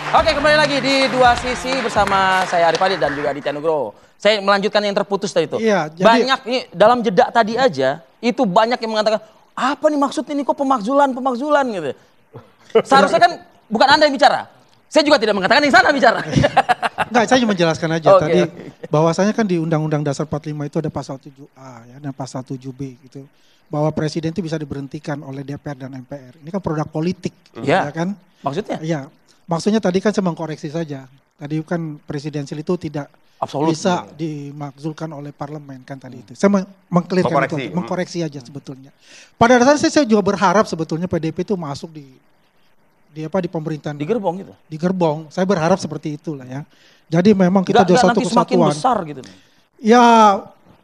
Oke, kembali lagi di Dua Sisi bersama saya Arif Adit dan juga Aditya Nugroho. Saya melanjutkan yang terputus tadi itu. Iya, jadi... Banyak ini dalam jeda tadi aja itu banyak yang mengatakan apa nih maksudnya ini kok pemakzulan gitu. Seharusnya kan bukan Anda yang bicara. Saya juga tidak mengatakan yang sana bicara. Enggak, saya cuma menjelaskan aja Oke, tadi oke. bahwasanya kan di Undang-Undang Dasar 45 itu ada pasal 7A ya dan pasal 7B gitu. Bahwa presiden itu bisa diberhentikan oleh DPR dan MPR. Ini kan produk politik, Ya. ya kan? Maksudnya? Iya. Maksudnya tadi kan saya mengkoreksi saja. Tadi kan presidensial itu tidak Absolut. bisa dimakzulkan oleh parlemen kan tadi itu. Saya mengklirkan itu, mengkoreksi aja sebetulnya. Pada dasarnya saya juga berharap sebetulnya PDIP itu masuk di pemerintahan. Di gerbong gitu. Di gerbong. Saya berharap seperti itulah ya. Jadi memang kita jadi satu nanti semakin kesatuan. besar gitu. Ya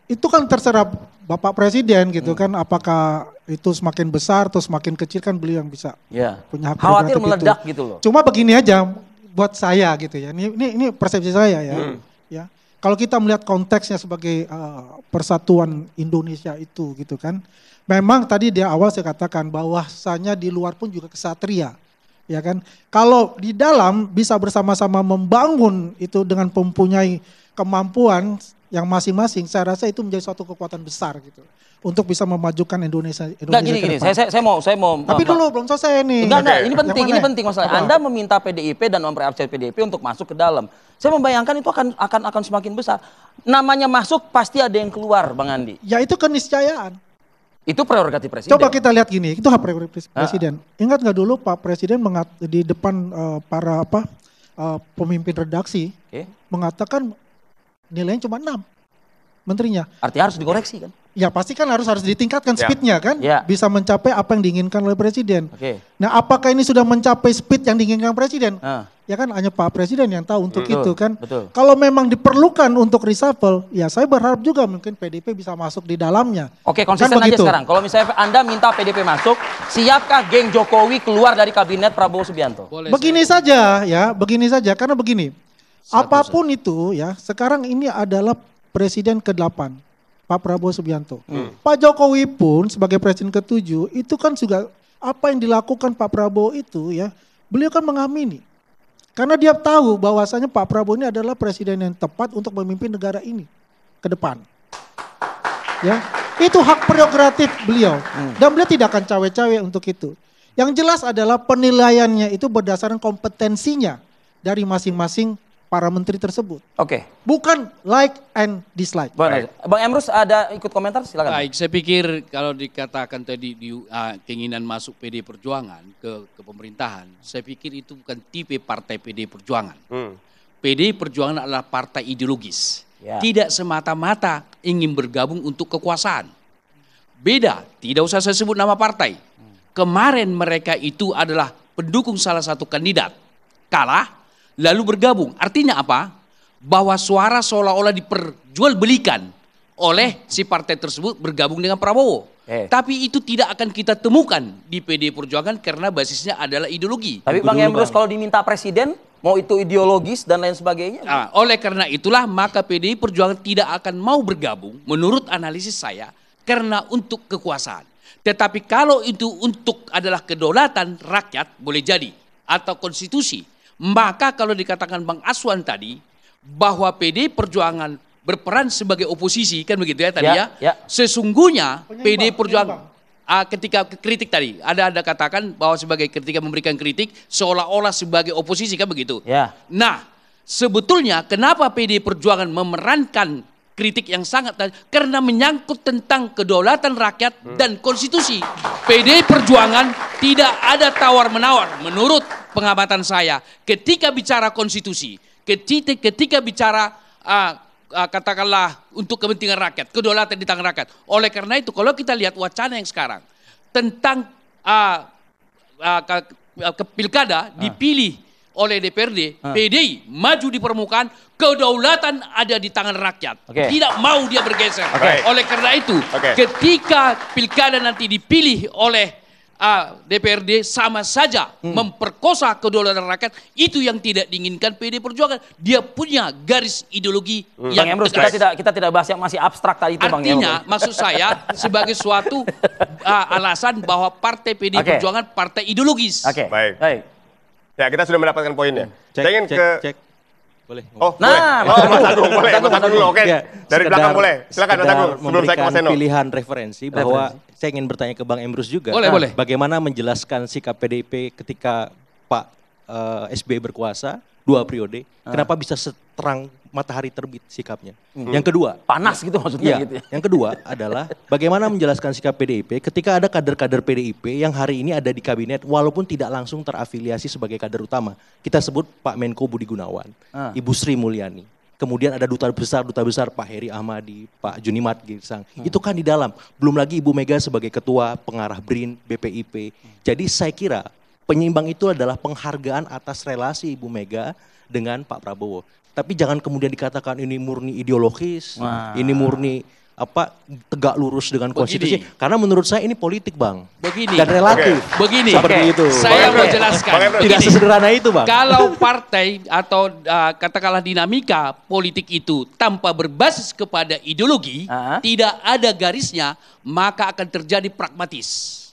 itu kan terserah Bapak Presiden gitu kan. Apakah itu semakin besar atau semakin kecil kan beliau yang bisa Ya. punya hak Khawatir prerogatif meledak itu. gitu loh. Cuma begini aja buat saya gitu ya. Ini persepsi saya ya. Ya. Kalau kita melihat konteksnya sebagai persatuan Indonesia itu gitu kan. Memang tadi di awal saya katakan bahwasanya di luar pun juga kesatria. Ya kan, kalau di dalam bisa bersama-sama membangun itu dengan mempunyai kemampuan yang masing-masing, saya rasa itu menjadi suatu kekuatan besar gitu untuk bisa memajukan Indonesia Enggak ke gini, depan. saya mau Tapi dulu belum selesai nih. Enggak, ini Yang penting, mana? ini penting masalah. Apa? Anda meminta PDIP dan mempercayai PDIP untuk masuk ke dalam. Saya membayangkan itu akan semakin besar. Namanya masuk pasti ada yang keluar, Bang Andi. Ya itu keniscayaan. Itu prerogatif presiden. Coba kita lihat gini, itu hak prerogatif presiden. Ingat nggak dulu Pak Presiden di depan para pemimpin redaksi Oke. mengatakan nilainya cuma 6 menterinya. Artinya harus dikoreksi kan? Ya pasti kan harus ditingkatkan speednya kan, Ya. bisa mencapai apa yang diinginkan oleh presiden. Oke. Nah apakah ini sudah mencapai speed yang diinginkan presiden? Ah. Ya kan hanya Pak Presiden yang tahu untuk Betul, itu kan. betul. Kalau memang diperlukan untuk reshuffle, ya saya berharap juga mungkin PDIP bisa masuk di dalamnya. Oke, konsisten aja begitu. sekarang. Kalau misalnya Anda minta PDIP masuk, siapkah geng Jokowi keluar dari kabinet Prabowo Subianto? Begini saja ya, begini saja karena begini. Apapun itu ya, sekarang ini adalah presiden ke-8, Pak Prabowo Subianto. Pak Jokowi pun sebagai presiden ke-7 itu kan juga apa yang dilakukan Pak Prabowo itu ya, beliau kan mengamini. Karena dia tahu bahwasanya Pak Prabowo ini adalah presiden yang tepat untuk memimpin negara ini ke depan. Ya, itu hak prerogatif beliau. Dan beliau tidak akan cawe-cawe untuk itu. Yang jelas adalah penilaiannya itu berdasarkan kompetensinya dari masing-masing para menteri tersebut. Oke. Bukan like and dislike. Bang Emrus ada ikut komentar? Silakan. Baik, saya pikir kalau dikatakan tadi keinginan masuk PD Perjuangan ke pemerintahan, saya pikir itu bukan tipe partai PD Perjuangan. PD Perjuangan adalah partai ideologis. Ya. Tidak semata-mata ingin bergabung untuk kekuasaan. Beda, tidak usah saya sebut nama partai. Kemarin mereka itu adalah pendukung salah satu kandidat. Kalah, lalu bergabung. Artinya apa? Bahwa suara seolah-olah diperjualbelikan oleh si partai tersebut bergabung dengan Prabowo. Tapi itu tidak akan kita temukan di PD Perjuangan karena basisnya adalah ideologi. Tapi Bang Emrus kalau diminta presiden, mau itu ideologis dan lain sebagainya. Nah, oleh karena itulah maka PD Perjuangan tidak akan mau bergabung menurut analisis saya karena untuk kekuasaan. Tetapi kalau itu untuk adalah kedaulatan rakyat boleh jadi atau konstitusi. Maka kalau dikatakan Bang Aswan tadi bahwa PD Perjuangan berperan sebagai oposisi kan begitu ya tadi ya. Sesungguhnya PD Perjuangan ketika kritik tadi ada katakan bahwa ketika memberikan kritik seolah-olah sebagai oposisi kan begitu. Ya. Nah, sebetulnya kenapa PD Perjuangan memerankan kritik yang sangat karena menyangkut tentang kedaulatan rakyat dan konstitusi. PD Perjuangan tidak ada tawar-menawar menurut pengamatan saya ketika bicara konstitusi, ketika bicara katakanlah untuk kepentingan rakyat, kedaulatan di tangan rakyat. Oleh karena itu kalau kita lihat wacana yang sekarang tentang pilkada dipilih oleh DPRD, PDI maju di permukaan, kedaulatan ada di tangan rakyat. Tidak mau dia bergeser. Oleh karena itu, ketika pilkada nanti dipilih oleh DPRD sama saja memperkosa kedaulatan rakyat, itu yang tidak diinginkan PD Perjuangan. Dia punya garis ideologi yang Bang Emrus, tegas. kita tidak bahas yang masih abstrak tadi itu Bang Emrus. Artinya maksud saya sebagai suatu alasan bahwa partai PD Perjuangan partai ideologis. Baik. Ya, kita sudah mendapatkan poinnya. Saya ingin Cek. Boleh. Oh, Nah, boleh. Mas Agung boleh. Mas Agung dulu, oke. Ya, Dari belakang boleh. Silakan Mas Agung, sebelum saya ke Mas Seno. pilihan referensi bahwa saya ingin bertanya ke Bang Emrus juga. Boleh. Bagaimana menjelaskan sikap PDIP ketika Pak SBY berkuasa 2 periode, kenapa bisa seterang matahari terbit sikapnya? Yang kedua, Panas gitu maksudnya gitu ya. yang kedua adalah bagaimana menjelaskan sikap PDIP ketika ada kader-kader PDIP yang hari ini ada di kabinet walaupun tidak langsung terafiliasi sebagai kader utama. Kita sebut Pak Menko Budi Gunawan, Ibu Sri Mulyani. Kemudian ada duta besar Pak Heri Ahmadi, Pak Junimat Girsang. Itu kan di dalam. Belum lagi Ibu Mega sebagai ketua pengarah BRIN, BPIP. Jadi saya kira penyeimbang itu adalah penghargaan atas relasi Ibu Mega dengan Pak Prabowo. Tapi jangan kemudian dikatakan ini murni ideologis, ini murni tegak lurus dengan konstitusi. Karena menurut saya ini politik, Bang. Begini. Dan relatif. Begini. Seperti itu. Saya mau jelaskan. Tidak sesederhana itu, Bang. Kalau partai atau katakanlah dinamika politik itu tanpa berbasis kepada ideologi, tidak ada garisnya, maka akan terjadi pragmatis.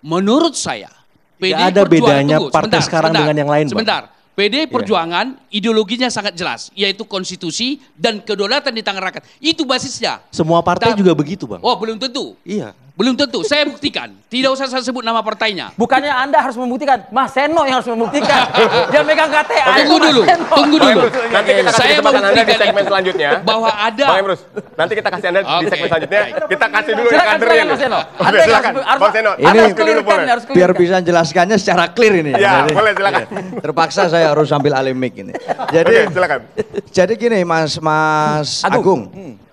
Menurut saya, Tidak ada bedanya partai sekarang dengan yang lain, Bang. Sebentar. PDI Perjuangan ideologinya sangat jelas, yaitu konstitusi dan kedaulatan di tangan rakyat. Itu basisnya. Semua partai juga begitu, Bang. Oh, belum tentu. Iya. Belum tentu. Saya buktikan. Tidak usah saya sebut nama partainya. Bukannya Anda harus membuktikan, Mas Seno yang harus membuktikan. Dia megang KTA. Tunggu dulu. Tunggu Bang dulu. Emrus, nanti kita kasih Saya kesempatan Anda di membuktikan segmen itu. selanjutnya. Bahwa ada. Bang Emrus, nanti kita kasih Anda di Oke, segmen selanjutnya. baik. Kita kasih dulu yang Silakan, kadernya. silakan Mas Seno. Oke, Anda silakan. Bang Seno, Anda Anda harus dulu clearkan, boleh. harus Biar clearkan. bisa jelaskannya secara clear ini. Ya, Jadi, boleh silakan. terpaksa saya harus sambil alih mic ini. Oke, silakan. Jadi gini Mas Agung. Agung.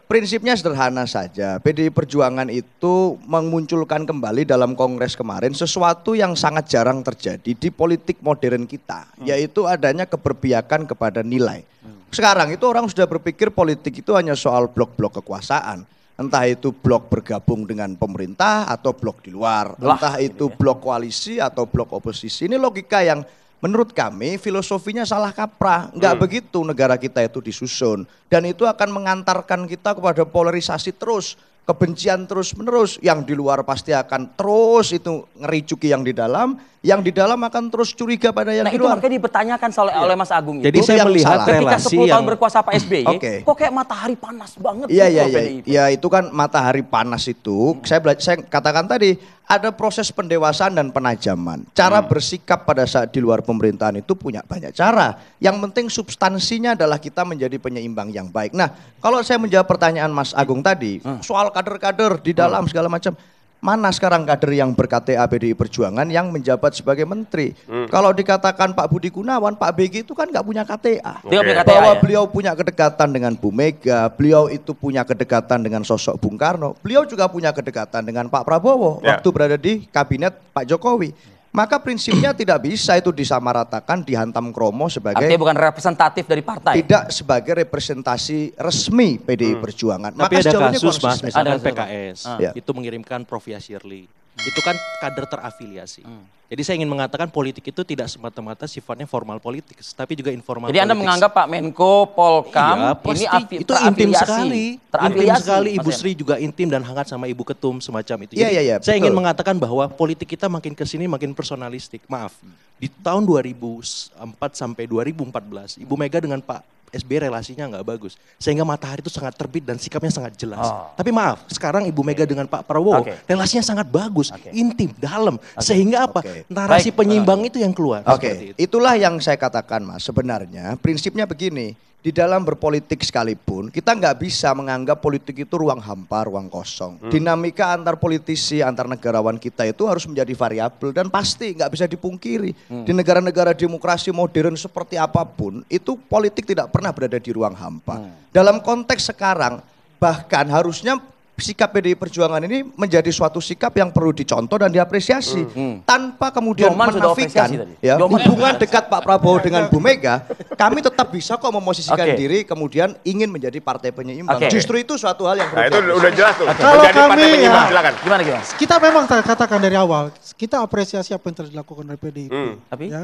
Prinsipnya sederhana saja. PDI Perjuangan itu memunculkan kembali dalam kongres kemarin sesuatu yang sangat jarang terjadi di politik modern kita, yaitu adanya keberpihakan kepada nilai. Sekarang itu orang sudah berpikir politik itu hanya soal blok-blok kekuasaan. Entah itu blok bergabung dengan pemerintah atau blok di luar. Entah itu blok koalisi atau blok oposisi. Ini logika yang menurut kami filosofinya salah kaprah. Enggak begitu negara kita itu disusun. Dan itu akan mengantarkan kita kepada polarisasi terus. Kebencian terus menerus. Yang di luar pasti akan terus itu ngericuki yang di dalam. Yang di dalam akan terus curiga pada yang Nah di itu luar. makanya dipertanyakan oleh Mas Agung itu. Jadi saya yang melihat salah. Ketika relasi 10 tahun yang berkuasa Pak SBY, Oke. kok kayak matahari panas banget Iya, gitu iya, loh iya. PDIP. Ya itu kan matahari panas itu, saya katakan tadi, ada proses pendewasaan dan penajaman. Cara bersikap pada saat di luar pemerintahan itu punya banyak cara. Yang penting substansinya adalah kita menjadi penyeimbang yang baik. Nah, kalau saya menjawab pertanyaan Mas Agung tadi, soal kader-kader di dalam segala macam, mana sekarang kader yang ber-KTA PDI Perjuangan yang menjabat sebagai menteri? Kalau dikatakan Pak Budi Gunawan, Pak BG itu kan nggak punya KTA. Dia punya KTA Bahwa ya? beliau punya kedekatan dengan Bu Mega, beliau itu punya kedekatan dengan sosok Bung Karno, beliau juga punya kedekatan dengan Pak Prabowo waktu berada di kabinet Pak Jokowi. Maka prinsipnya tidak bisa itu disamaratakan, dihantam kromo sebagai Artinya bukan representatif dari partai. tidak sebagai representasi resmi PDI Perjuangan. Tapi Maka ada sejauh ini kasus, Mas, konsisten. misalkan Ada kasus. PKS, Ya. itu mengirimkan Prof. Shirley. Itu kan kader terafiliasi. Jadi saya ingin mengatakan politik itu tidak semata-mata sifatnya formal politik, tapi juga informal Jadi Anda politik. menganggap Pak Menko Polkam Iya, ini pasti itu intim sekali. Intim terafiliasi. sekali, Ibu Mas Sri juga intim dan hangat sama Ibu Ketum semacam itu. Iya, Jadi iya, saya ingin betul. mengatakan bahwa politik kita makin kesini makin personalistik. Maaf, di tahun 2004 sampai 2014, Ibu Mega dengan Pak SBY relasinya nggak bagus. Sehingga matahari itu sangat terbit dan sikapnya sangat jelas. Tapi maaf, sekarang Ibu Mega dengan Pak Prabowo relasinya sangat bagus, intim, dalam. Sehingga apa? Oke. Narasi Baik. penyeimbang itu yang keluar. Oke, seperti itu. itulah yang saya katakan Mas. Sebenarnya prinsipnya begini, di dalam berpolitik sekalipun kita nggak bisa menganggap politik itu ruang hampa, ruang kosong. Dinamika antar politisi, antar negarawan kita itu harus menjadi variabel dan pasti nggak bisa dipungkiri. Di negara-negara demokrasi modern seperti apapun, itu politik tidak pernah berada di ruang hampa. Dalam konteks sekarang, bahkan harusnya sikap PDI Perjuangan ini menjadi suatu sikap yang perlu dicontoh dan diapresiasi tanpa kemudian Joman sudah menafikan apresiasi tadi. ya, Joman. hubungan dekat Pak Prabowo dengan Bu Mega. Kami tetap bisa kok memosisikan Oke. diri kemudian ingin menjadi partai penyeimbang. Oke. Justru itu suatu hal yang Nah, itu perlu udah jelas tuh. Kalau Menjadi partai kami penyeimbang, ya- silakan. Gimana? Kita memang katakan dari awal, kita apresiasi apa yang telah dilakukan oleh PDIP. Tapi Ya.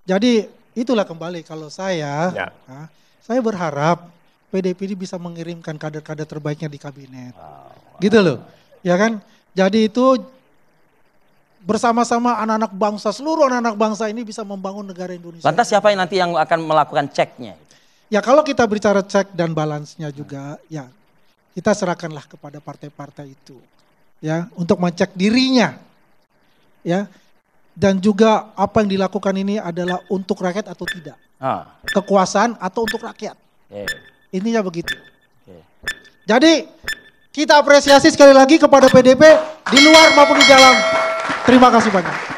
Jadi itulah kembali kalau saya, Ya. saya berharap PDIP ini bisa mengirimkan kader-kader terbaiknya di kabinet. Gitu loh. Ya kan? Jadi itu bersama-sama anak-anak bangsa, seluruh anak-anak bangsa ini bisa membangun negara Indonesia. Lantas siapa yang nanti yang akan melakukan ceknya? Ya kalau kita bicara cek dan balansnya juga, ya kita serahkanlah kepada partai-partai itu, ya untuk mencek dirinya, ya. Dan juga apa yang dilakukan ini adalah untuk rakyat atau tidak, kekuasaan atau untuk rakyat. Intinya begitu. Jadi kita apresiasi sekali lagi kepada PDIP di luar maupun di dalam. Terima kasih banyak.